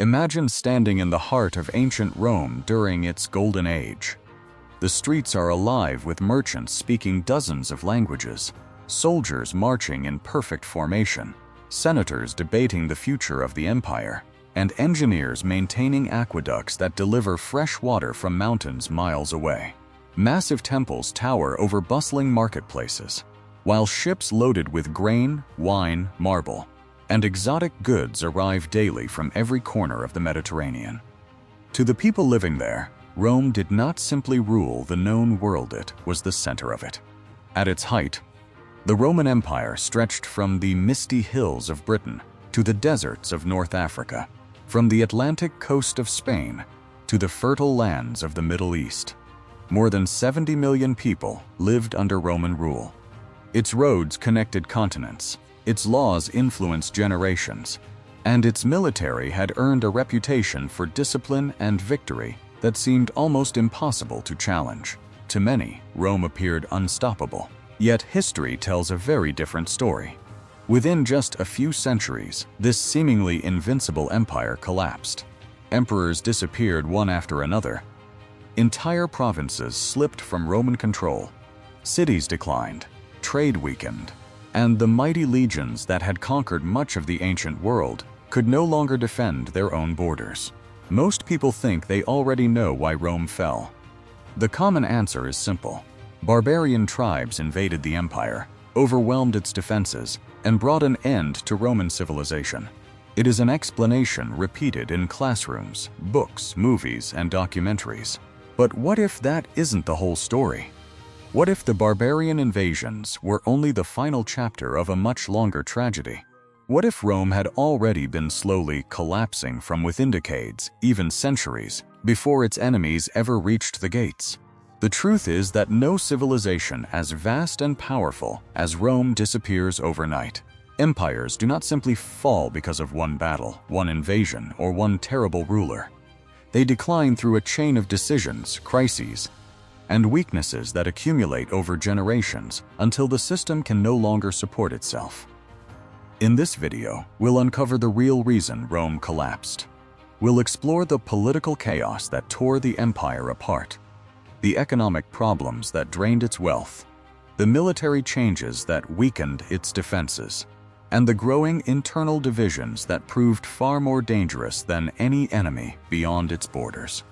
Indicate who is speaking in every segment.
Speaker 1: Imagine standing in the heart of ancient Rome during its golden age. The streets are alive with merchants speaking dozens of languages, soldiers marching in perfect formation, senators debating the future of the empire, and engineers maintaining aqueducts that deliver fresh water from mountains miles away. Massive temples tower over bustling marketplaces, while ships loaded with grain, wine, marble, and exotic goods arrive daily from every corner of the Mediterranean. To the people living there, Rome did not simply rule the known world, it was the center of it. At its height, the Roman Empire stretched from the misty hills of Britain to the deserts of North Africa, from the Atlantic coast of Spain to the fertile lands of the Middle East. More than 70 million people lived under Roman rule. Its roads connected continents, its laws influenced generations, and its military had earned a reputation for discipline and victory that seemed almost impossible to challenge. To many, Rome appeared unstoppable. Yet history tells a very different story. Within just a few centuries, this seemingly invincible empire collapsed. Emperors disappeared one after another. Entire provinces slipped from Roman control. Cities declined, trade weakened, and the mighty legions that had conquered much of the ancient world could no longer defend their own borders. Most people think they already know why Rome fell. The common answer is simple. Barbarian tribes invaded the empire, overwhelmed its defenses, and brought an end to Roman civilization. It is an explanation repeated in classrooms, books, movies, and documentaries. But what if that isn't the whole story? What if the barbarian invasions were only the final chapter of a much longer tragedy? What if Rome had already been slowly collapsing from within decades, even centuries, before its enemies ever reached the gates? The truth is that no civilization as vast and powerful as Rome disappears overnight. Empires do not simply fall because of one battle, one invasion, or one terrible ruler. They decline through a chain of decisions, crises, and weaknesses that accumulate over generations until the system can no longer support itself. In this video, we'll uncover the real reason Rome collapsed. We'll explore the political chaos that tore the empire apart, the economic problems that drained its wealth, the military changes that weakened its defenses, and the growing internal divisions that proved far more dangerous than any enemy beyond its borders.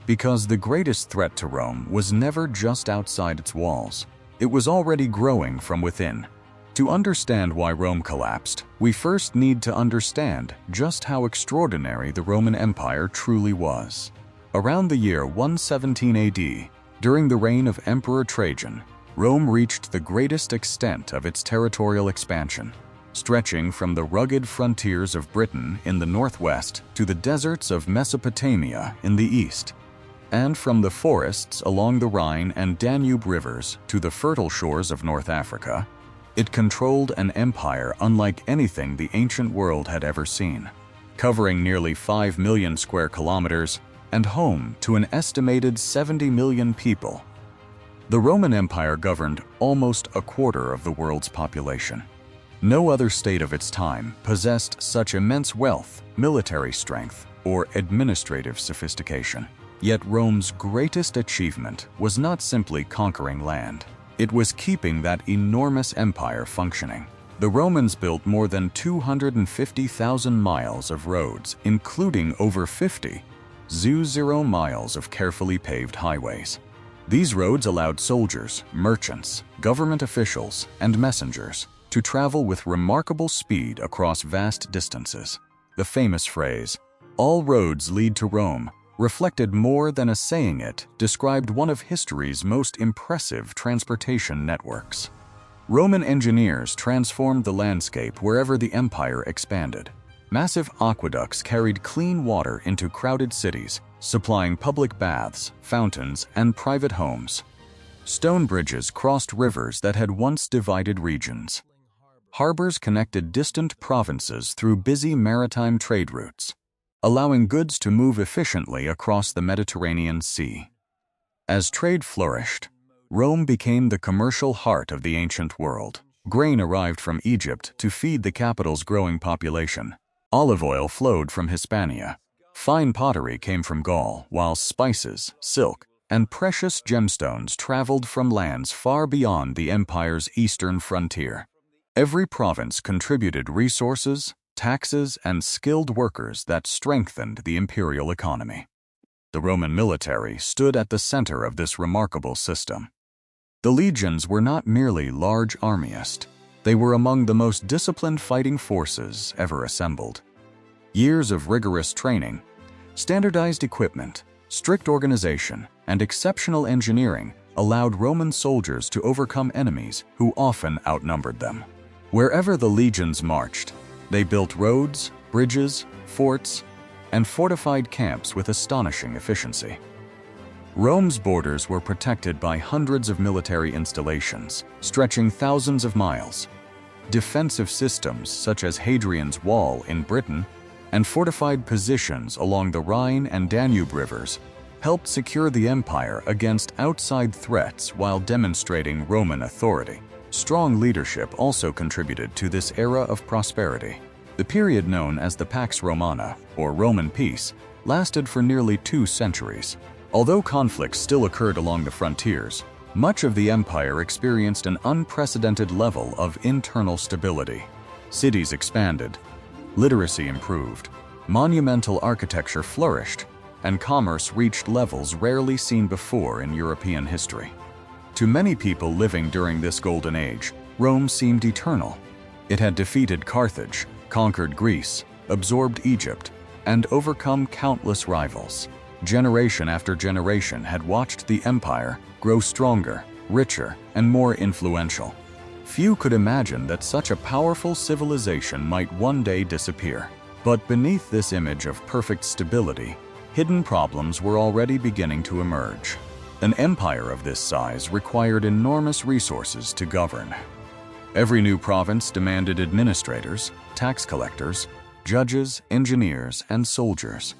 Speaker 1: Because the greatest threat to Rome was never just outside its walls, it was already growing from within. To understand why Rome collapsed, we first need to understand just how extraordinary the Roman Empire truly was. Around the year 117 AD, during the reign of Emperor Trajan, Rome reached the greatest extent of its territorial expansion, stretching from the rugged frontiers of Britain in the northwest to the deserts of Mesopotamia in the east, and from the forests along the Rhine and Danube rivers to the fertile shores of North Africa. It controlled an empire unlike anything the ancient world had ever seen, covering nearly 5 million square kilometers and home to an estimated 70 million people. The Roman Empire governed almost a quarter of the world's population. No other state of its time possessed such immense wealth, military strength, or administrative sophistication. Yet Rome's greatest achievement was not simply conquering land. It was keeping that enormous empire functioning. The Romans built more than 250,000 miles of roads, including over 50,000 miles of carefully paved highways. These roads allowed soldiers, merchants, government officials, and messengers to travel with remarkable speed across vast distances. The famous phrase, "All roads lead to Rome," reflected more than a saying. It described one of history's most impressive transportation networks. Roman engineers transformed the landscape wherever the empire expanded. Massive aqueducts carried clean water into crowded cities, supplying public baths, fountains, and private homes. Stone bridges crossed rivers that had once divided regions. Harbors connected distant provinces through busy maritime trade routes, allowing goods to move efficiently across the Mediterranean Sea. As trade flourished, Rome became the commercial heart of the ancient world. Grain arrived from Egypt to feed the capital's growing population. Olive oil flowed from Hispania, Fine pottery came from Gaul, while spices, silk, and precious gemstones traveled from lands far beyond the empire's eastern frontier. Every province contributed resources, taxes, and skilled workers that strengthened the imperial economy. The Roman military stood at the center of this remarkable system. The legions were not merely large armies, they were among the most disciplined fighting forces ever assembled. Years of rigorous training, standardized equipment, strict organization, and exceptional engineering allowed Roman soldiers to overcome enemies who often outnumbered them. Wherever the legions marched, they built roads, bridges, forts, and fortified camps with astonishing efficiency. Rome's borders were protected by hundreds of military installations, stretching thousands of miles. Defensive systems such as Hadrian's Wall in Britain and fortified positions along the Rhine and Danube rivers helped secure the empire against outside threats while demonstrating Roman authority. Strong leadership also contributed to this era of prosperity. The period known as the Pax Romana, or Roman peace, lasted for nearly 2 centuries. Although conflicts still occurred along the frontiers, much of the empire experienced an unprecedented level of internal stability. Cities expanded, literacy improved, monumental architecture flourished, and commerce reached levels rarely seen before in European history. To many people living during this golden age, Rome seemed eternal. It had defeated Carthage, conquered Greece, absorbed Egypt, and overcome countless rivals. Generation after generation had watched the empire grow stronger, richer, and more influential. Few could imagine that such a powerful civilization might one day disappear. But beneath this image of perfect stability, hidden problems were already beginning to emerge. An empire of this size required enormous resources to govern. Every new province demanded administrators, tax collectors, judges, engineers, and soldiers.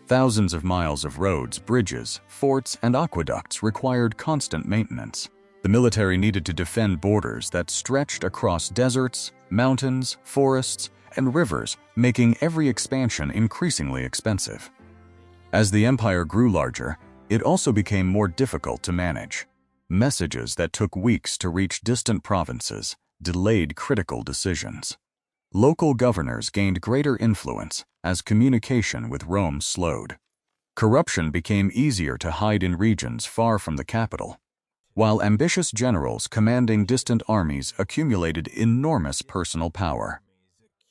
Speaker 1: Thousands of miles of roads, bridges, forts, and aqueducts required constant maintenance. The military needed to defend borders that stretched across deserts, mountains, forests, and rivers, making every expansion increasingly expensive. As the empire grew larger, it also became more difficult to manage. Messages that took weeks to reach distant provinces delayed critical decisions. Local governors gained greater influence as communication with Rome slowed. Corruption became easier to hide in regions far from the capital, while ambitious generals commanding distant armies accumulated enormous personal power.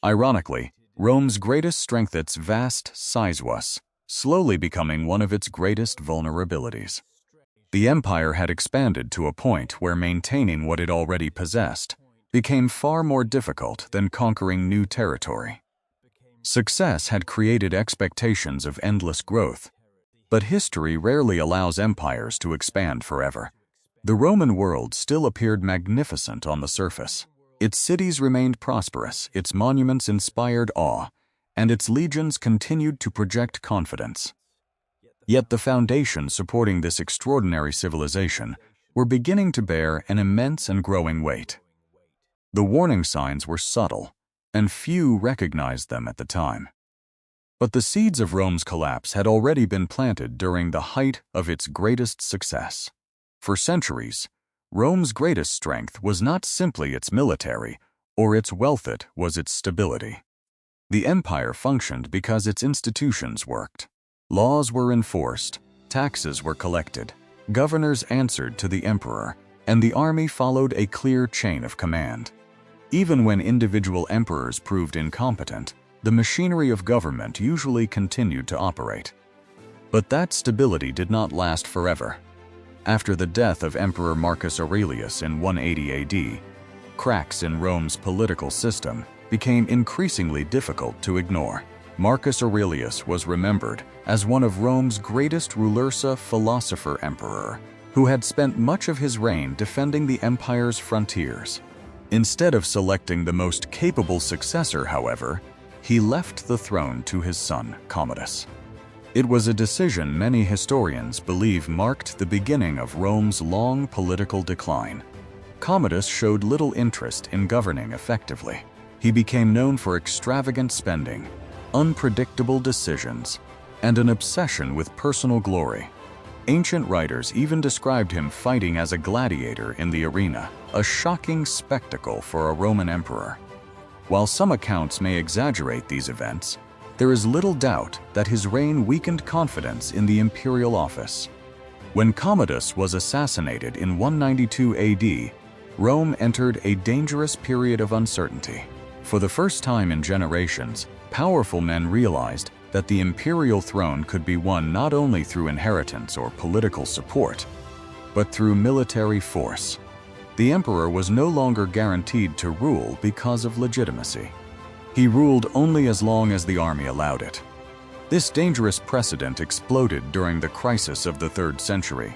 Speaker 1: Ironically, Rome's greatest strength, its vast size, was slowly becoming one of its greatest vulnerabilities. The empire had expanded to a point where maintaining what it already possessed became far more difficult than conquering new territory. Success had created expectations of endless growth, but history rarely allows empires to expand forever. The Roman world still appeared magnificent on the surface. Its cities remained prosperous, its monuments inspired awe, and its legions continued to project confidence. Yet the foundations supporting this extraordinary civilization were beginning to bear an immense and growing weight. The warning signs were subtle, and few recognized them at the time. But the seeds of Rome's collapse had already been planted during the height of its greatest success. For centuries, Rome's greatest strength was not simply its military or its wealth, it was its stability. The empire functioned because its institutions worked. Laws were enforced, taxes were collected, governors answered to the emperor, and the army followed a clear chain of command. Even when individual emperors proved incompetent, the machinery of government usually continued to operate. But that stability did not last forever. After the death of Emperor Marcus Aurelius in 180 AD, cracks in Rome's political system became increasingly difficult to ignore. Marcus Aurelius was remembered as one of Rome's greatest rulers, philosopher emperor, who had spent much of his reign defending the empire's frontiers. Instead of selecting the most capable successor, however, he left the throne to his son, Commodus. It was a decision many historians believe marked the beginning of Rome's long political decline. Commodus showed little interest in governing effectively. He became known for extravagant spending, unpredictable decisions, and an obsession with personal glory. Ancient writers even described him fighting as a gladiator in the arena, a shocking spectacle for a Roman emperor. While some accounts may exaggerate these events, there is little doubt that his reign weakened confidence in the imperial office. When Commodus was assassinated in 192 AD, Rome entered a dangerous period of uncertainty. For the first time in generations, powerful men realized that the imperial throne could be won not only through inheritance or political support, but through military force. The emperor was no longer guaranteed to rule because of legitimacy. He ruled only as long as the army allowed it. This dangerous precedent exploded during the crisis of the 3rd century,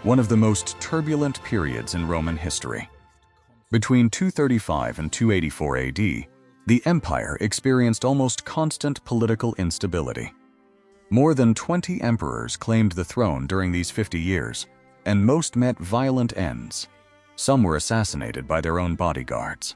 Speaker 1: one of the most turbulent periods in Roman history. Between 235 and 284 AD, the empire experienced almost constant political instability. More than 20 emperors claimed the throne during these 50 years, and most met violent ends. Some were assassinated by their own bodyguards.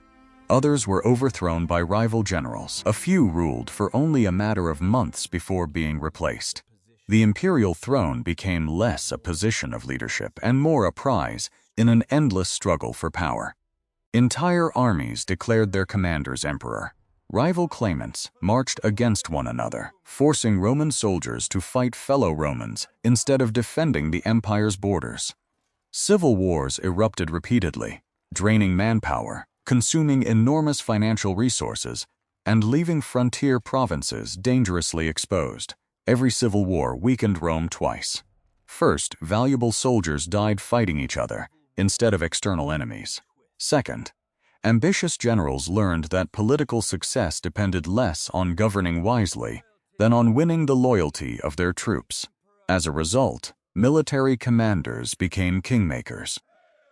Speaker 1: Others were overthrown by rival generals. A few ruled for only a matter of months before being replaced. The imperial throne became less a position of leadership and more a prize in an endless struggle for power. Entire armies declared their commanders emperor. Rival claimants marched against one another, forcing Roman soldiers to fight fellow Romans instead of defending the empire's borders. Civil wars erupted repeatedly, draining manpower, consuming enormous financial resources, and leaving frontier provinces dangerously exposed. Every civil war weakened Rome twice. First, valuable soldiers died fighting each other instead of external enemies. Second, ambitious generals learned that political success depended less on governing wisely than on winning the loyalty of their troops. As a result, military commanders became kingmakers.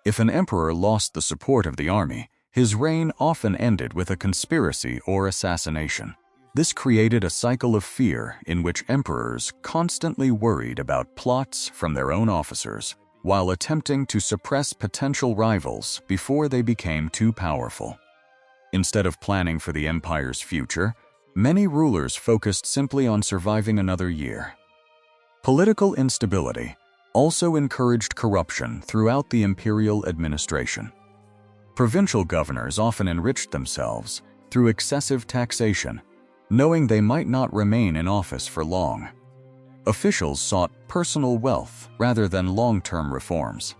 Speaker 1: If an emperor lost the support of the army, his reign often ended with a conspiracy or assassination. This created a cycle of fear in which emperors constantly worried about plots from their own officers, while attempting to suppress potential rivals before they became too powerful. Instead of planning for the empire's future, many rulers focused simply on surviving another year. Political instability also encouraged corruption throughout the imperial administration. Provincial governors often enriched themselves through excessive taxation, knowing they might not remain in office for long. Officials sought personal wealth rather than long-term reforms.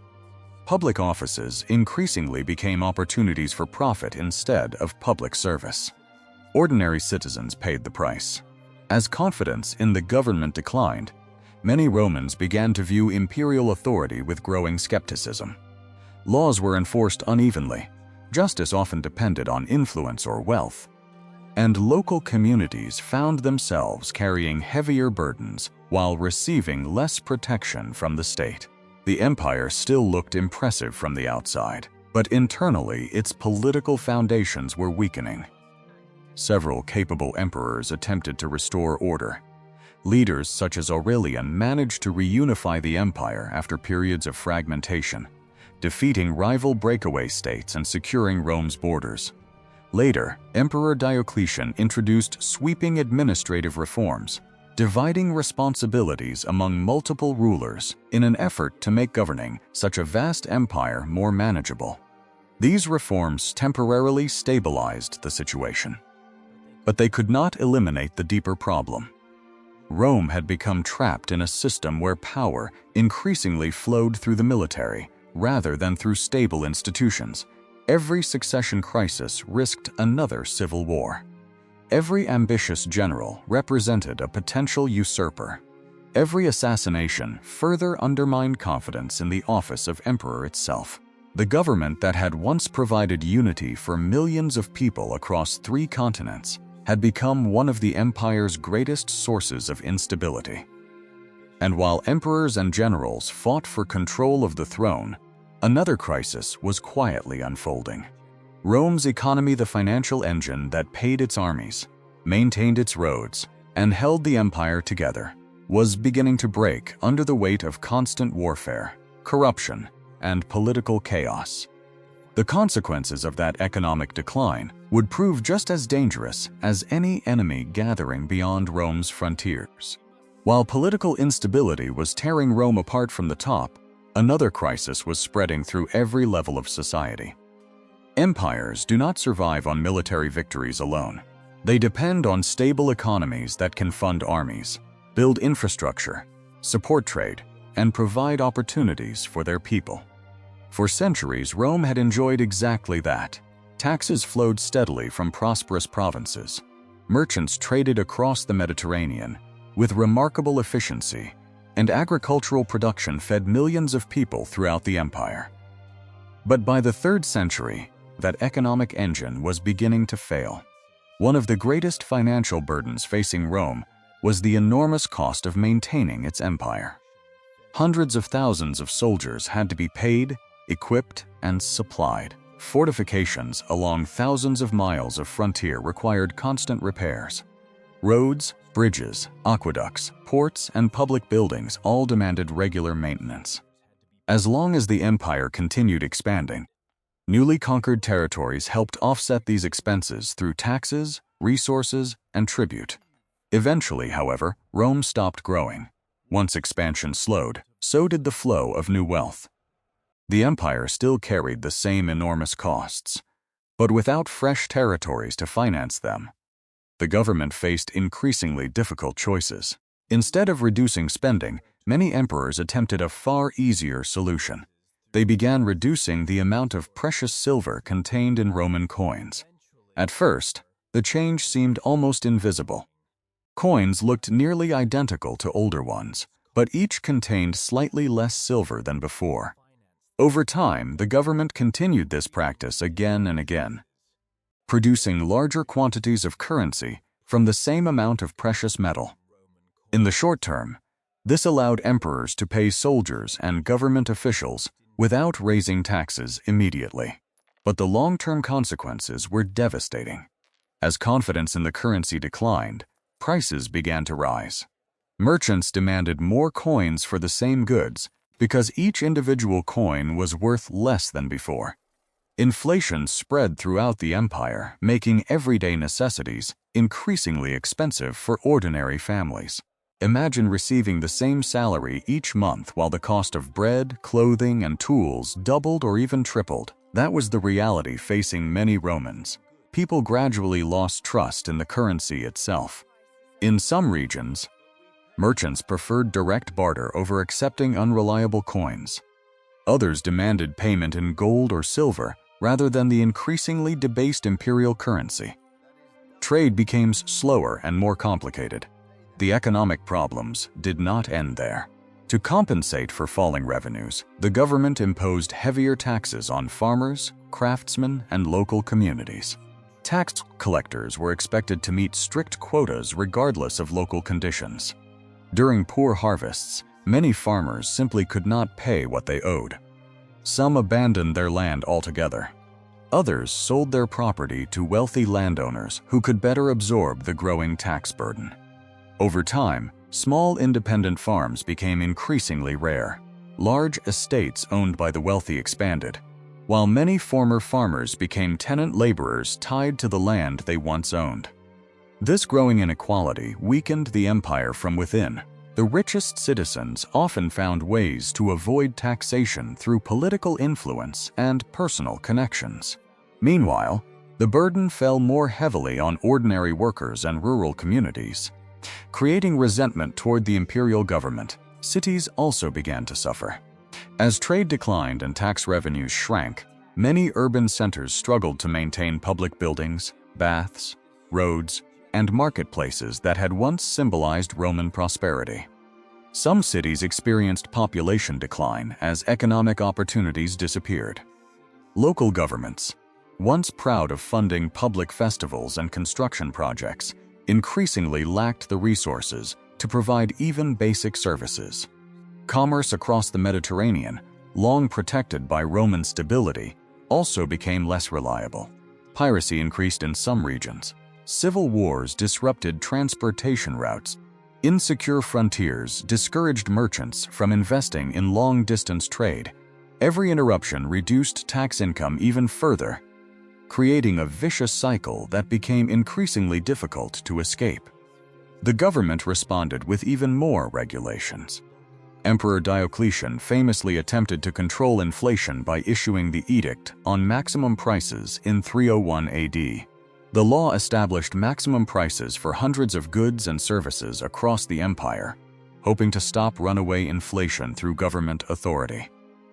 Speaker 1: Public offices increasingly became opportunities for profit instead of public service. Ordinary citizens paid the price. As confidence in the government declined, many Romans began to view imperial authority with growing skepticism. Laws were enforced unevenly, justice often depended on influence or wealth, and local communities found themselves carrying heavier burdens while receiving less protection from the state. The empire still looked impressive from the outside, but internally its political foundations were weakening. Several capable emperors attempted to restore order. Leaders such as Aurelian managed to reunify the empire after periods of fragmentation, defeating rival breakaway states and securing Rome's borders. Later, Emperor Diocletian introduced sweeping administrative reforms, dividing responsibilities among multiple rulers in an effort to make governing such a vast empire more manageable. These reforms temporarily stabilized the situation, but they could not eliminate the deeper problem. Rome had become trapped in a system where power increasingly flowed through the military rather than through stable institutions. Every succession crisis risked another civil war. Every ambitious general represented a potential usurper. Every assassination further undermined confidence in the office of emperor itself. The government that had once provided unity for millions of people across 3 continents had become one of the empire's greatest sources of instability. And while emperors and generals fought for control of the throne, another crisis was quietly unfolding. Rome's economy, the financial engine that paid its armies, maintained its roads, and held the empire together, was beginning to break under the weight of constant warfare, corruption, and political chaos. The consequences of that economic decline would prove just as dangerous as any enemy gathering beyond Rome's frontiers. While political instability was tearing Rome apart from the top, another crisis was spreading through every level of society. Empires do not survive on military victories alone. They depend on stable economies that can fund armies, build infrastructure, support trade, and provide opportunities for their people. For centuries, Rome had enjoyed exactly that. Taxes flowed steadily from prosperous provinces. Merchants traded across the Mediterranean with remarkable efficiency, and agricultural production fed millions of people throughout the empire. But by the 3rd century, that economic engine was beginning to fail. One of the greatest financial burdens facing Rome was the enormous cost of maintaining its empire. Hundreds of thousands of soldiers had to be paid, equipped, and supplied. Fortifications along thousands of miles of frontier required constant repairs. Roads, bridges, aqueducts, ports, and public buildings all demanded regular maintenance. As long as the empire continued expanding, newly conquered territories helped offset these expenses through taxes, resources, and tribute. Eventually, however, Rome stopped growing. Once expansion slowed, so did the flow of new wealth. The empire still carried the same enormous costs, but without fresh territories to finance them, the government faced increasingly difficult choices. Instead of reducing spending, many emperors attempted a far easier solution. They began reducing the amount of precious silver contained in Roman coins. At first, the change seemed almost invisible. Coins looked nearly identical to older ones, but each contained slightly less silver than before. Over time, the government continued this practice again and again, producing larger quantities of currency from the same amount of precious metal. In the short term, this allowed emperors to pay soldiers and government officials without raising taxes immediately. But the long-term consequences were devastating. As confidence in the currency declined, prices began to rise. Merchants demanded more coins for the same goods because each individual coin was worth less than before. Inflation spread throughout the empire, making everyday necessities increasingly expensive for ordinary families. Imagine receiving the same salary each month while the cost of bread, clothing, and tools doubled or even tripled. That was the reality facing many Romans. People gradually lost trust in the currency itself. In some regions, merchants preferred direct barter over accepting unreliable coins. Others demanded payment in gold or silver rather than the increasingly debased imperial currency. Trade became slower and more complicated. The economic problems did not end there. To compensate for falling revenues, the government imposed heavier taxes on farmers, craftsmen, and local communities. Tax collectors were expected to meet strict quotas regardless of local conditions. During poor harvests, many farmers simply could not pay what they owed. Some abandoned their land altogether. Others sold their property to wealthy landowners who could better absorb the growing tax burden. Over time, small independent farms became increasingly rare. Large estates owned by the wealthy expanded, while many former farmers became tenant laborers tied to the land they once owned. This growing inequality weakened the empire from within. The richest citizens often found ways to avoid taxation through political influence and personal connections. Meanwhile, the burden fell more heavily on ordinary workers and rural communities. Creating resentment toward the imperial government, cities also began to suffer. As trade declined and tax revenues shrank, many urban centers struggled to maintain public buildings, baths, roads, and marketplaces that had once symbolized Roman prosperity. Some cities experienced population decline as economic opportunities disappeared. Local governments, once proud of funding public festivals and construction projects, increasingly lacked the resources to provide even basic services. Commerce across the Mediterranean, long protected by Roman stability, also became less reliable. Piracy increased in some regions. Civil wars disrupted transportation routes. Insecure frontiers discouraged merchants from investing in long-distance trade. Every interruption reduced tax income even further, creating a vicious cycle that became increasingly difficult to escape. The government responded with even more regulations. Emperor Diocletian famously attempted to control inflation by issuing the Edict on Maximum Prices in 301 AD. The law established maximum prices for hundreds of goods and services across the empire, hoping to stop runaway inflation through government authority.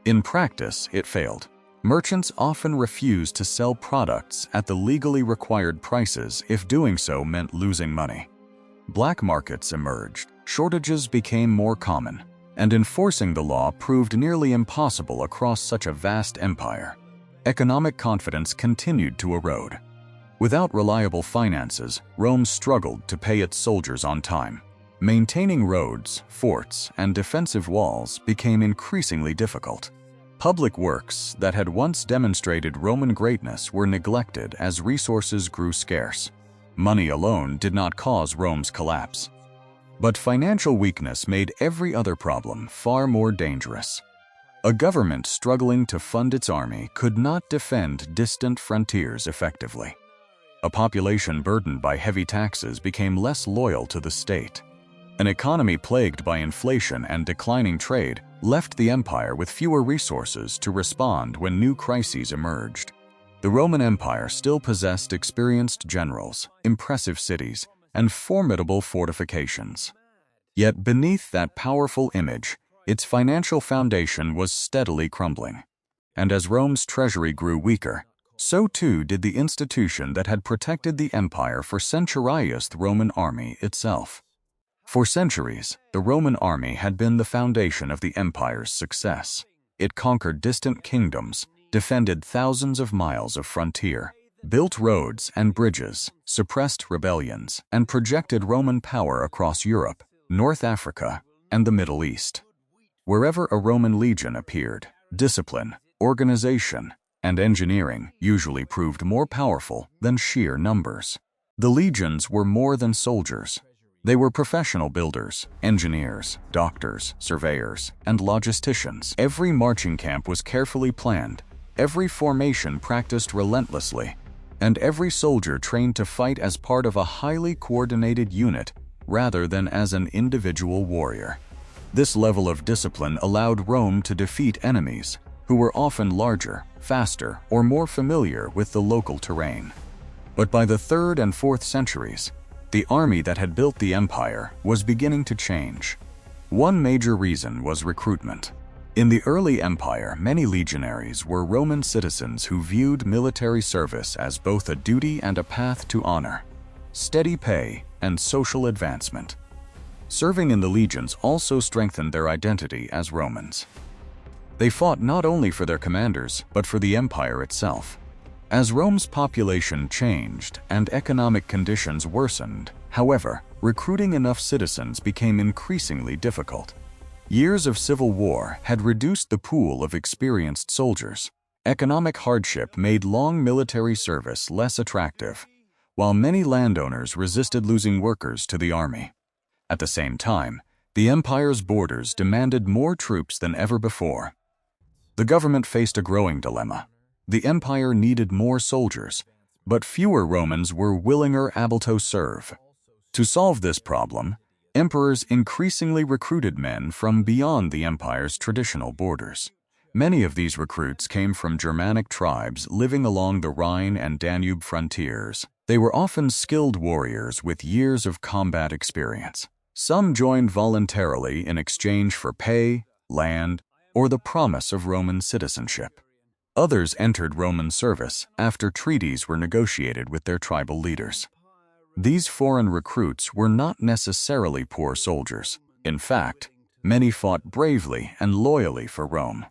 Speaker 1: In practice, it failed. Merchants often refused to sell products at the legally required prices if doing so meant losing money. Black markets emerged, shortages became more common, and enforcing the law proved nearly impossible across such a vast empire. Economic confidence continued to erode. Without reliable finances, Rome struggled to pay its soldiers on time. Maintaining roads, forts, and defensive walls became increasingly difficult. Public works that had once demonstrated Roman greatness were neglected as resources grew scarce. Money alone did not cause Rome's collapse. But financial weakness made every other problem far more dangerous. A government struggling to fund its army could not defend distant frontiers effectively. A population burdened by heavy taxes became less loyal to the state. An economy plagued by inflation and declining trade left the empire with fewer resources to respond when new crises emerged. The Roman Empire still possessed experienced generals, impressive cities, and formidable fortifications. Yet beneath that powerful image, its financial foundation was steadily crumbling. And as Rome's treasury grew weaker, so too did the institution that had protected the empire for centuries, the Roman army itself. For centuries, the Roman army had been the foundation of the empire's success. It conquered distant kingdoms, defended thousands of miles of frontier, built roads and bridges, suppressed rebellions, and projected Roman power across Europe, North Africa, and the Middle East. Wherever a Roman legion appeared, discipline, organization, and engineering usually proved more powerful than sheer numbers. The legions were more than soldiers. They were professional builders, engineers, doctors, surveyors, and logisticians. Every marching camp was carefully planned, every formation practiced relentlessly, and every soldier trained to fight as part of a highly coordinated unit rather than as an individual warrior. This level of discipline allowed Rome to defeat enemies who were often larger, faster, or more familiar with the local terrain. But by the 3rd and 4th centuries, the army that had built the empire was beginning to change. One major reason was recruitment. In the early empire, many legionaries were Roman citizens who viewed military service as both a duty and a path to honor, steady pay, and social advancement. Serving in the legions also strengthened their identity as Romans. They fought not only for their commanders, but for the empire itself. As Rome's population changed and economic conditions worsened, however, recruiting enough citizens became increasingly difficult. Years of civil war had reduced the pool of experienced soldiers. Economic hardship made long military service less attractive, while many landowners resisted losing workers to the army. At the same time, the empire's borders demanded more troops than ever before. The government faced a growing dilemma. The empire needed more soldiers, but fewer Romans were willing or able to serve. To solve this problem, emperors increasingly recruited men from beyond the empire's traditional borders. Many of these recruits came from Germanic tribes living along the Rhine and Danube frontiers. They were often skilled warriors with years of combat experience. Some joined voluntarily in exchange for pay, land, or the promise of Roman citizenship. Others entered Roman service after treaties were negotiated with their tribal leaders. These foreign recruits were not necessarily poor soldiers. In fact, many fought bravely and loyally for Rome.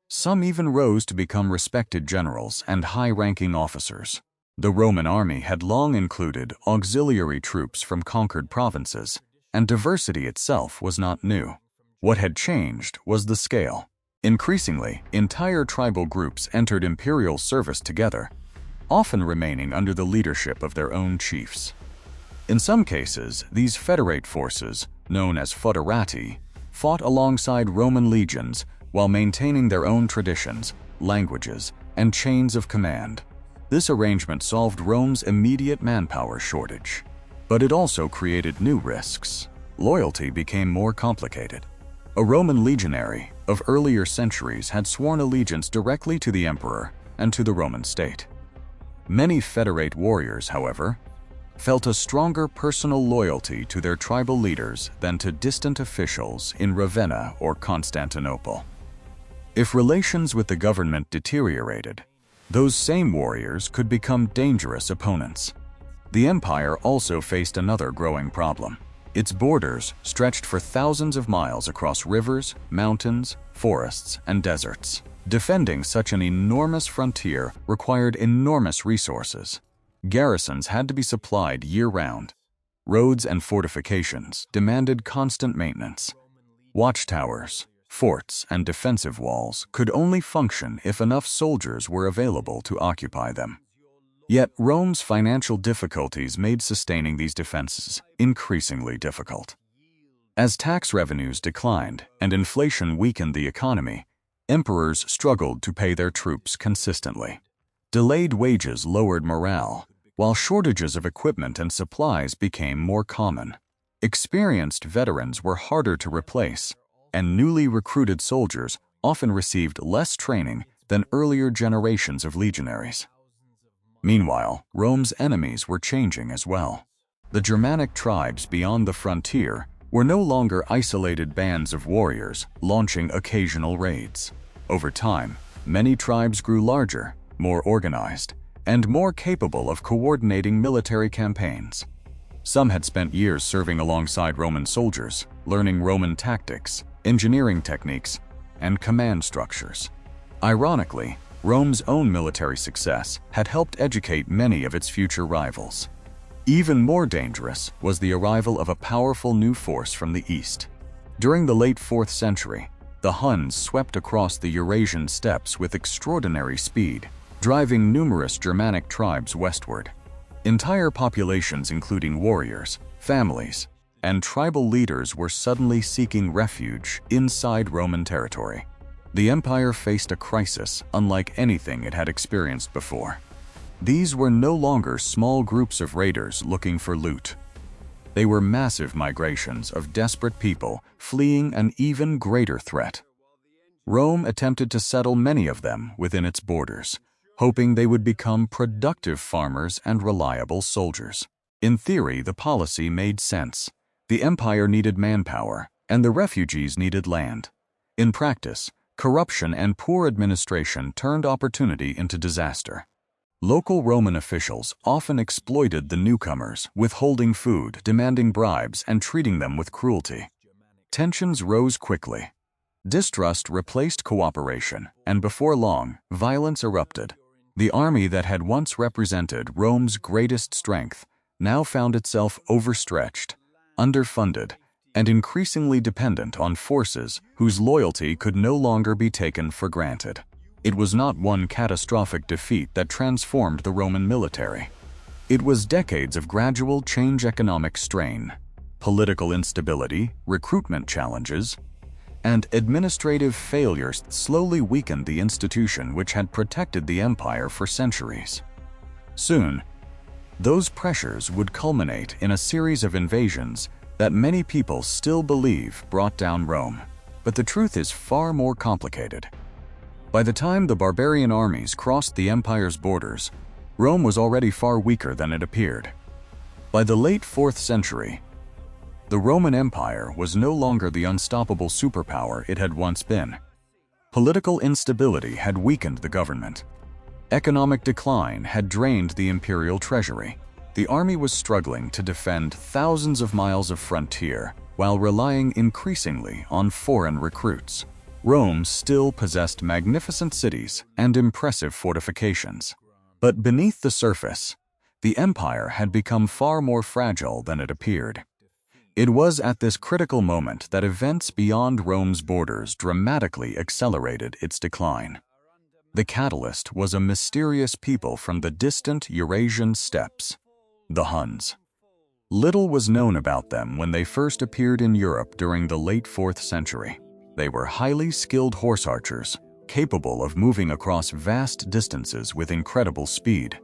Speaker 1: Some even rose to become respected generals and high-ranking officers. The Roman army had long included auxiliary troops from conquered provinces, and diversity itself was not new. What had changed was the scale. Increasingly, entire tribal groups entered imperial service together, often remaining under the leadership of their own chiefs. In some cases, these federate forces, known as foederati, fought alongside Roman legions while maintaining their own traditions, languages, and chains of command. This arrangement solved Rome's immediate manpower shortage. But it also created new risks. Loyalty became more complicated. A Roman legionary of earlier centuries had sworn allegiance directly to the emperor and to the Roman state. Many Federate warriors, however, felt a stronger personal loyalty to their tribal leaders than to distant officials in Ravenna or Constantinople. If relations with the government deteriorated, those same warriors could become dangerous opponents. The empire also faced another growing problem. Its borders stretched for thousands of miles across rivers, mountains, forests, and deserts. Defending such an enormous frontier required enormous resources. Garrisons had to be supplied year-round. Roads and fortifications demanded constant maintenance. Watchtowers, forts, and defensive walls could only function if enough soldiers were available to occupy them. Yet Rome's financial difficulties made sustaining these defenses increasingly difficult. As tax revenues declined and inflation weakened the economy, emperors struggled to pay their troops consistently. Delayed wages lowered morale, while shortages of equipment and supplies became more common. Experienced veterans were harder to replace, and newly recruited soldiers often received less training than earlier generations of legionaries. Meanwhile, Rome's enemies were changing as well. The Germanic tribes beyond the frontier were no longer isolated bands of warriors launching occasional raids. Over time, many tribes grew larger, more organized, and more capable of coordinating military campaigns. Some had spent years serving alongside Roman soldiers, learning Roman tactics, engineering techniques, and command structures. Ironically, Rome's own military success had helped educate many of its future rivals. Even more dangerous was the arrival of a powerful new force from the east. During the late 4th century, the Huns swept across the Eurasian steppes with extraordinary speed, driving numerous Germanic tribes westward. Entire populations, including warriors, families, and tribal leaders, were suddenly seeking refuge inside Roman territory. The empire faced a crisis unlike anything it had experienced before. These were no longer small groups of raiders looking for loot. They were massive migrations of desperate people fleeing an even greater threat. Rome attempted to settle many of them within its borders, hoping they would become productive farmers and reliable soldiers. In theory, the policy made sense. The empire needed manpower, and the refugees needed land. In practice, corruption and poor administration turned opportunity into disaster. Local Roman officials often exploited the newcomers, withholding food, demanding bribes, and treating them with cruelty. Tensions rose quickly. Distrust replaced cooperation, and before long, violence erupted. The army that had once represented Rome's greatest strength now found itself overstretched, underfunded, and increasingly dependent on forces whose loyalty could no longer be taken for granted. It was not one catastrophic defeat that transformed the Roman military. It was decades of gradual change, economic strain, political instability, recruitment challenges, and administrative failures that slowly weakened the institution which had protected the empire for centuries. Soon, those pressures would culminate in a series of invasions that many people still believe brought down Rome. But the truth is far more complicated. By the time the barbarian armies crossed the empire's borders, Rome was already far weaker than it appeared. By the late 4th century, the Roman Empire was no longer the unstoppable superpower it had once been. Political instability had weakened the government. Economic decline had drained the imperial treasury. The army was struggling to defend thousands of miles of frontier while relying increasingly on foreign recruits. Rome still possessed magnificent cities and impressive fortifications. But beneath the surface, the empire had become far more fragile than it appeared. It was at this critical moment that events beyond Rome's borders dramatically accelerated its decline. The catalyst was a mysterious people from the distant Eurasian steppes, the Huns. Little was known about them when they first appeared in Europe during the late 4th century. They were highly skilled horse archers, capable of moving across vast distances with incredible speed.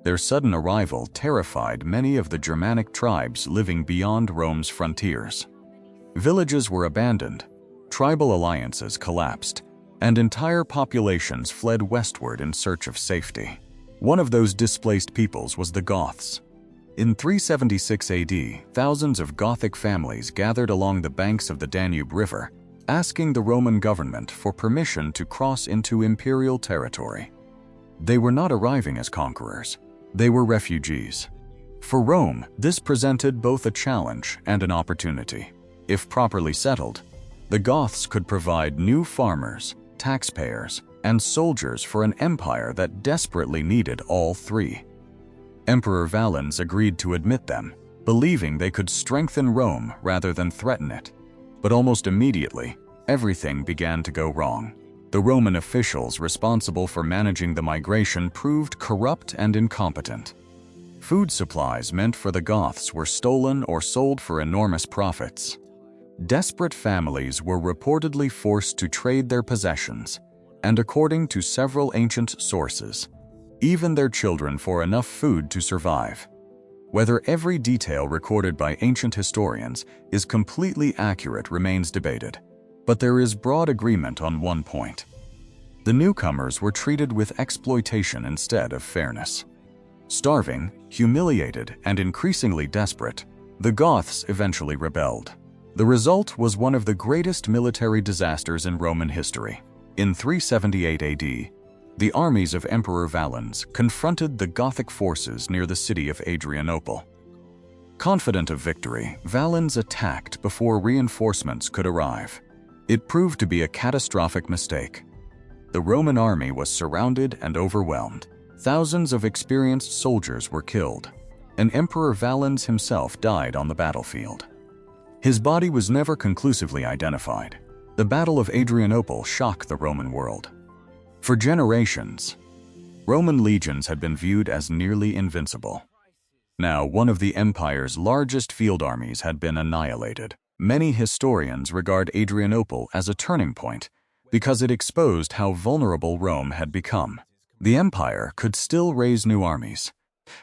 Speaker 1: Their sudden arrival terrified many of the Germanic tribes living beyond Rome's frontiers. Villages were abandoned, tribal alliances collapsed, and entire populations fled westward in search of safety. One of those displaced peoples was the Goths. In 376 AD, thousands of Gothic families gathered along the banks of the Danube River, asking the Roman government for permission to cross into imperial territory. They were not arriving as conquerors. They were refugees. For Rome, this presented both a challenge and an opportunity. If properly settled, the Goths could provide new farmers, taxpayers, and soldiers for an empire that desperately needed all three. Emperor Valens agreed to admit them, believing they could strengthen Rome rather than threaten it. But almost immediately, everything began to go wrong. The Roman officials responsible for managing the migration proved corrupt and incompetent. Food supplies meant for the Goths were stolen or sold for enormous profits. Desperate families were reportedly forced to trade their possessions, and according to several ancient sources, even their children for enough food to survive. Whether every detail recorded by ancient historians is completely accurate remains debated, but there is broad agreement on one point. The newcomers were treated with exploitation instead of fairness. Starving, humiliated, and increasingly desperate, the Goths eventually rebelled. The result was one of the greatest military disasters in Roman history. In 378 AD, the armies of Emperor Valens confronted the Gothic forces near the city of Adrianople. Confident of victory, Valens attacked before reinforcements could arrive. It proved to be a catastrophic mistake. The Roman army was surrounded and overwhelmed. Thousands of experienced soldiers were killed, and Emperor Valens himself died on the battlefield. His body was never conclusively identified. The Battle of Adrianople shocked the Roman world. For generations, Roman legions had been viewed as nearly invincible. Now, one of the empire's largest field armies had been annihilated. Many historians regard Adrianople as a turning point because it exposed how vulnerable Rome had become. The empire could still raise new armies,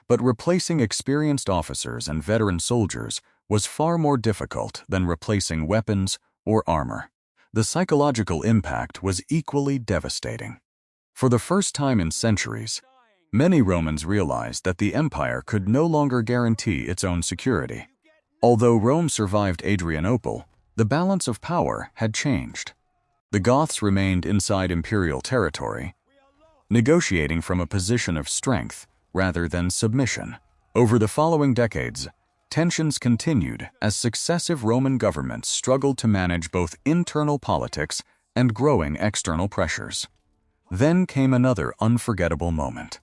Speaker 1: but replacing experienced officers and veteran soldiers was far more difficult than replacing weapons or armor. The psychological impact was equally devastating. For the first time in centuries, many Romans realized that the empire could no longer guarantee its own security. Although Rome survived Adrianople, the balance of power had changed. The Goths remained inside imperial territory, negotiating from a position of strength rather than submission. Over the following decades, tensions continued as successive Roman governments struggled to manage both internal politics and growing external pressures. Then came another unforgettable moment.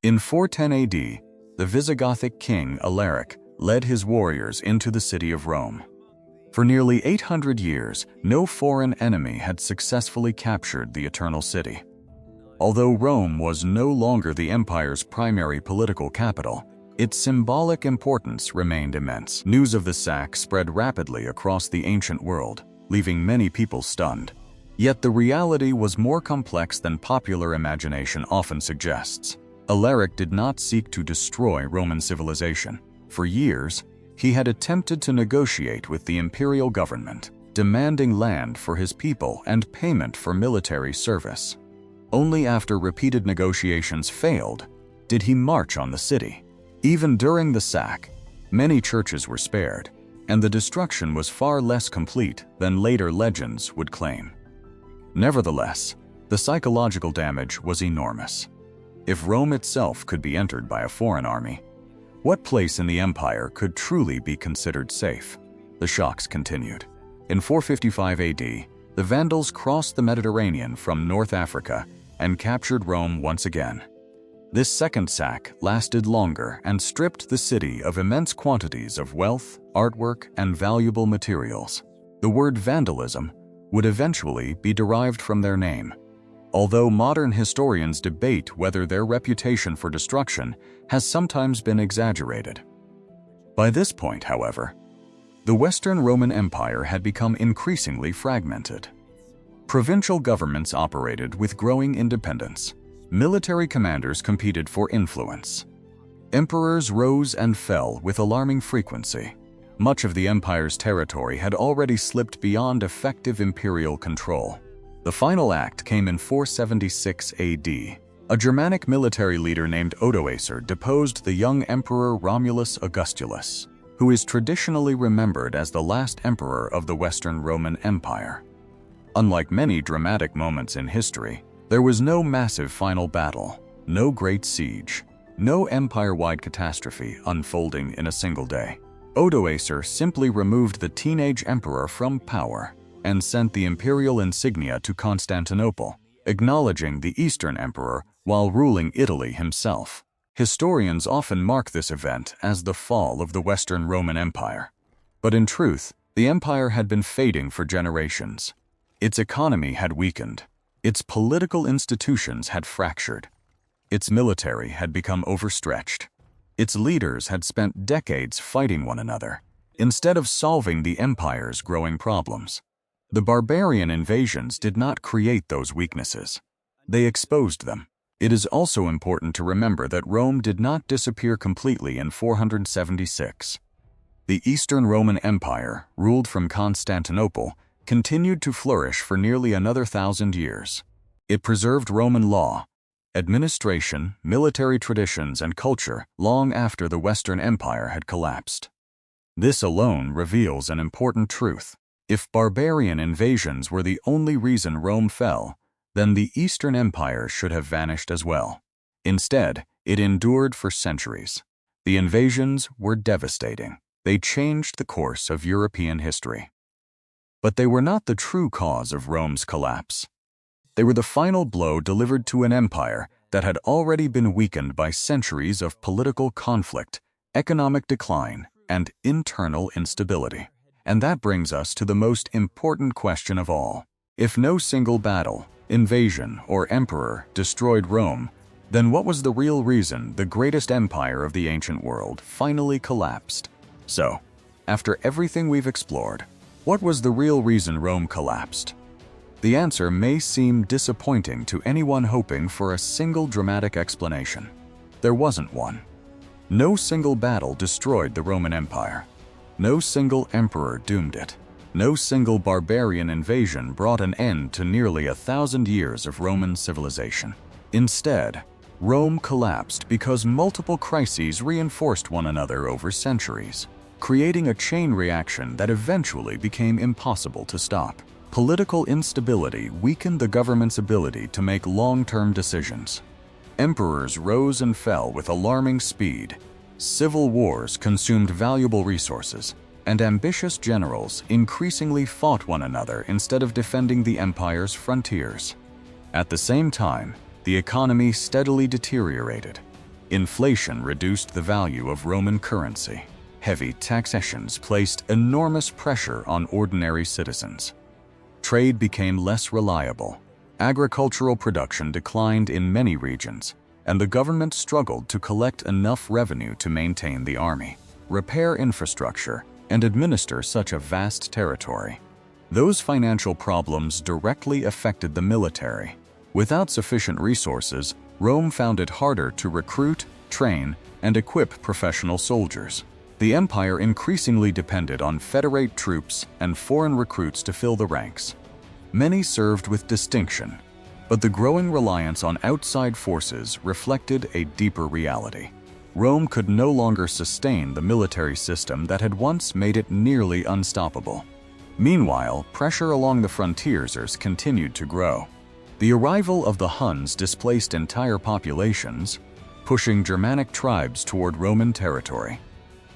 Speaker 1: In 410 AD, the Visigothic king Alaric led his warriors into the city of Rome. For nearly 800 years, no foreign enemy had successfully captured the Eternal City. Although Rome was no longer the empire's primary political capital, its symbolic importance remained immense. News of the sack spread rapidly across the ancient world, leaving many people stunned. Yet the reality was more complex than popular imagination often suggests. Alaric did not seek to destroy Roman civilization. For years, he had attempted to negotiate with the imperial government, demanding land for his people and payment for military service. Only after repeated negotiations failed did he march on the city. Even during the sack, many churches were spared, and the destruction was far less complete than later legends would claim. Nevertheless, the psychological damage was enormous. If Rome itself could be entered by a foreign army, what place in the empire could truly be considered safe? The shocks continued. In 455 AD, the Vandals crossed the Mediterranean from North Africa and captured Rome once again. This second sack lasted longer and stripped the city of immense quantities of wealth, artwork, and valuable materials. The word vandalism would eventually be derived from their name, although modern historians debate whether their reputation for destruction has sometimes been exaggerated. By this point, however, the Western Roman Empire had become increasingly fragmented. Provincial governments operated with growing independence. Military commanders competed for influence, Emperors rose and fell with alarming frequency. Much of the empire's territory had already slipped beyond effective imperial control. The final act came in 476 AD. A Germanic military leader named Odoacer deposed the young emperor Romulus Augustulus, who is traditionally remembered as the last emperor of the Western Roman Empire. Unlike many dramatic moments in history, there was no massive final battle, no great siege, no empire-wide catastrophe unfolding in a single day. Odoacer simply removed the teenage emperor from power and sent the imperial insignia to Constantinople, acknowledging the Eastern emperor while ruling Italy himself. Historians often mark this event as the fall of the Western Roman Empire. But in truth, the empire had been fading for generations. Its economy had weakened. Its political institutions had fractured. Its military had become overstretched. Its leaders had spent decades fighting one another, instead of solving the empire's growing problems. The barbarian invasions did not create those weaknesses. They exposed them. It is also important to remember that Rome did not disappear completely in 476. The Eastern Roman Empire, ruled from Constantinople, continued to flourish for nearly another 1,000 years. It preserved Roman law, administration, military traditions, and culture long after the Western Empire had collapsed. This alone reveals an important truth. If barbarian invasions were the only reason Rome fell, then the Eastern Empire should have vanished as well. Instead, it endured for centuries. The invasions were devastating. They changed the course of European history. But they were not the true cause of Rome's collapse. They were the final blow delivered to an empire that had already been weakened by centuries of political conflict, economic decline, and internal instability. And that brings us to the most important question of all. If no single battle, invasion, or emperor destroyed Rome, then what was the real reason the greatest empire of the ancient world finally collapsed? So, after everything we've explored, what was the real reason Rome collapsed? The answer may seem disappointing to anyone hoping for a single dramatic explanation. There wasn't one. No single battle destroyed the Roman Empire. No single emperor doomed it. No single barbarian invasion brought an end to nearly 1,000 years of Roman civilization. Instead, Rome collapsed because multiple crises reinforced one another over centuries, creating a chain reaction that eventually became impossible to stop. Political instability weakened the government's ability to make long-term decisions. Emperors rose and fell with alarming speed. Civil wars consumed valuable resources, and ambitious generals increasingly fought one another instead of defending the empire's frontiers. At the same time, the economy steadily deteriorated. Inflation reduced the value of Roman currency. Heavy taxations placed enormous pressure on ordinary citizens. Trade became less reliable. Agricultural production declined in many regions, and the government struggled to collect enough revenue to maintain the army, repair infrastructure, and administer such a vast territory. Those financial problems directly affected the military. Without sufficient resources, Rome found it harder to recruit, train, and equip professional soldiers. The empire increasingly depended on federate troops and foreign recruits to fill the ranks. Many served with distinction, but the growing reliance on outside forces reflected a deeper reality. Rome could no longer sustain the military system that had once made it nearly unstoppable. Meanwhile, pressure along the frontiers continued to grow. The arrival of the Huns displaced entire populations, pushing Germanic tribes toward Roman territory.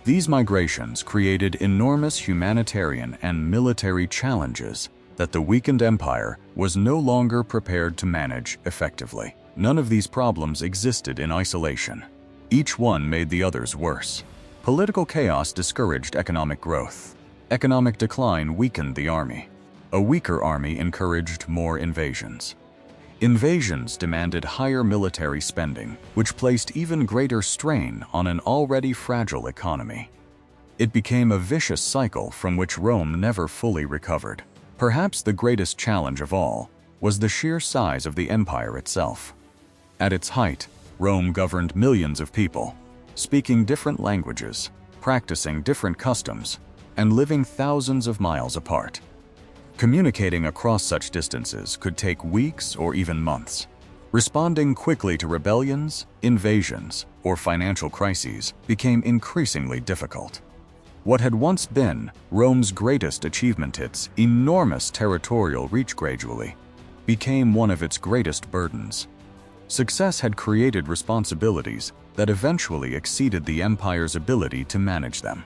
Speaker 1: These migrations created enormous humanitarian and military challenges that the weakened empire was no longer prepared to manage effectively. None of these problems existed in isolation. Each one made the others worse. Political chaos discouraged economic growth. Economic decline weakened the army. A weaker army encouraged more invasions. Invasions demanded higher military spending, which placed even greater strain on an already fragile economy. It became a vicious cycle from which Rome never fully recovered. Perhaps the greatest challenge of all was the sheer size of the empire itself. At its height, Rome governed millions of people. speaking different languages, practicing different customs, and living thousands of miles apart. Communicating across such distances could take weeks or even months. Responding quickly to rebellions, invasions, or financial crises became increasingly difficult. What had once been Rome's greatest achievement, its enormous territorial reach, gradually became one of its greatest burdens. Success had created responsibilities that eventually exceeded the empire's ability to manage them.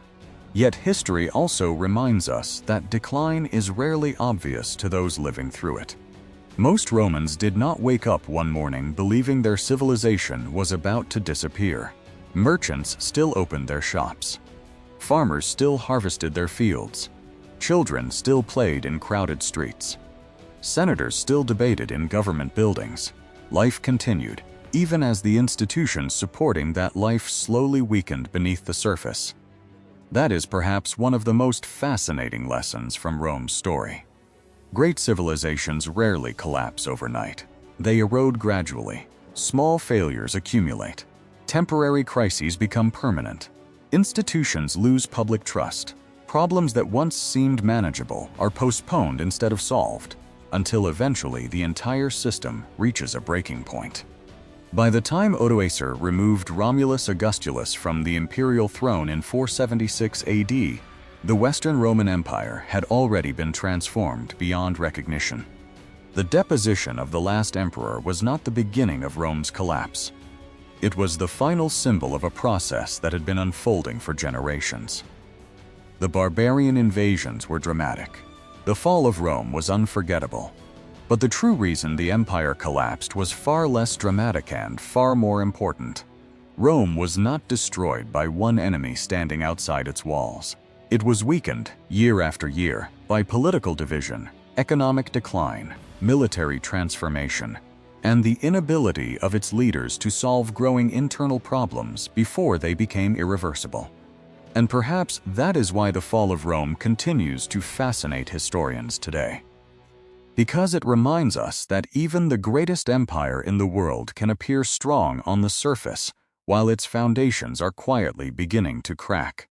Speaker 1: Yet history also reminds us that decline is rarely obvious to those living through it. Most Romans did not wake up one morning believing their civilization was about to disappear. Merchants still opened their shops. Farmers still harvested their fields. Children still played in crowded streets. Senators still debated in government buildings. Life continued, even as the institutions supporting that life slowly weakened beneath the surface. That is perhaps one of the most fascinating lessons from Rome's story. Great civilizations rarely collapse overnight. They erode gradually. Small failures accumulate. Temporary crises become permanent. Institutions lose public trust. Problems that once seemed manageable are postponed instead of solved, until eventually the entire system reaches a breaking point. By the time Odoacer removed Romulus Augustulus from the imperial throne in 476 AD, the Western Roman Empire had already been transformed beyond recognition. The deposition of the last emperor was not the beginning of Rome's collapse. It was the final symbol of a process that had been unfolding for generations. The barbarian invasions were dramatic. The fall of Rome was unforgettable. But the true reason the empire collapsed was far less dramatic and far more important. Rome was not destroyed by one enemy standing outside its walls. It was weakened, year after year, by political division, economic decline, military transformation, and the inability of its leaders to solve growing internal problems before they became irreversible. And perhaps that is why the fall of Rome continues to fascinate historians today. Because it reminds us that even the greatest empire in the world can appear strong on the surface, while its foundations are quietly beginning to crack.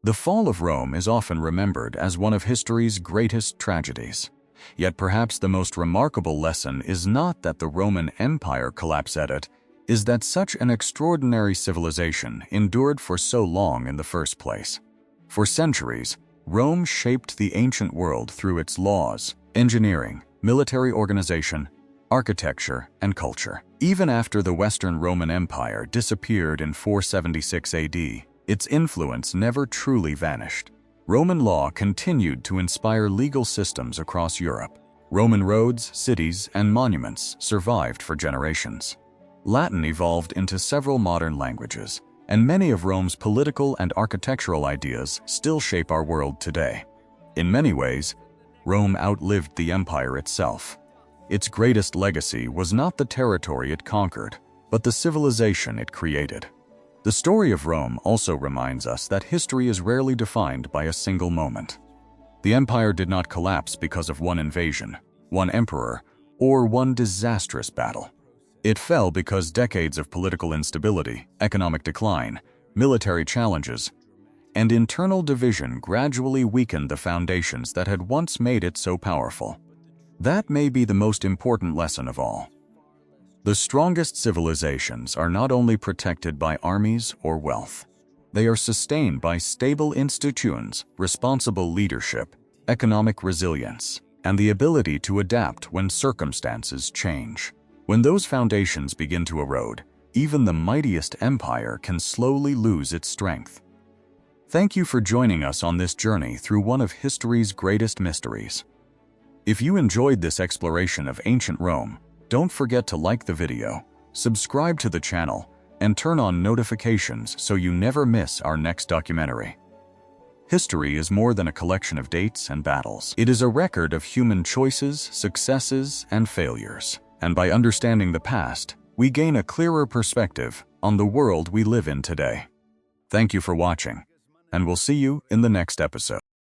Speaker 1: The fall of Rome is often remembered as one of history's greatest tragedies. Yet perhaps the most remarkable lesson is not that the Roman Empire collapsed, it is that such an extraordinary civilization endured for so long in the first place. For centuries, Rome shaped the ancient world through its laws, engineering, military organization, architecture, and culture. Even after the Western Roman Empire disappeared in 476 AD, its influence never truly vanished. Roman law continued to inspire legal systems across Europe. Roman roads, cities, and monuments survived for generations. Latin evolved into several modern languages, and many of Rome's political and architectural ideas still shape our world today. In many ways, Rome outlived the empire itself. Its greatest legacy was not the territory it conquered, but the civilization it created. The story of Rome also reminds us that history is rarely defined by a single moment. The empire did not collapse because of one invasion, one emperor, or one disastrous battle. It fell because decades of political instability, economic decline, military challenges, and internal division gradually weakened the foundations that had once made it so powerful. That may be the most important lesson of all. The strongest civilizations are not only protected by armies or wealth. They are sustained by stable institutions, responsible leadership, economic resilience, and the ability to adapt when circumstances change. When those foundations begin to erode, even the mightiest empire can slowly lose its strength. Thank you for joining us on this journey through one of history's greatest mysteries. If you enjoyed this exploration of ancient Rome, don't forget to like the video, subscribe to the channel, and turn on notifications so you never miss our next documentary. History is more than a collection of dates and battles. It is a record of human choices, successes, and failures. And by understanding the past, we gain a clearer perspective on the world we live in today. Thank you for watching, and we'll see you in the next episode.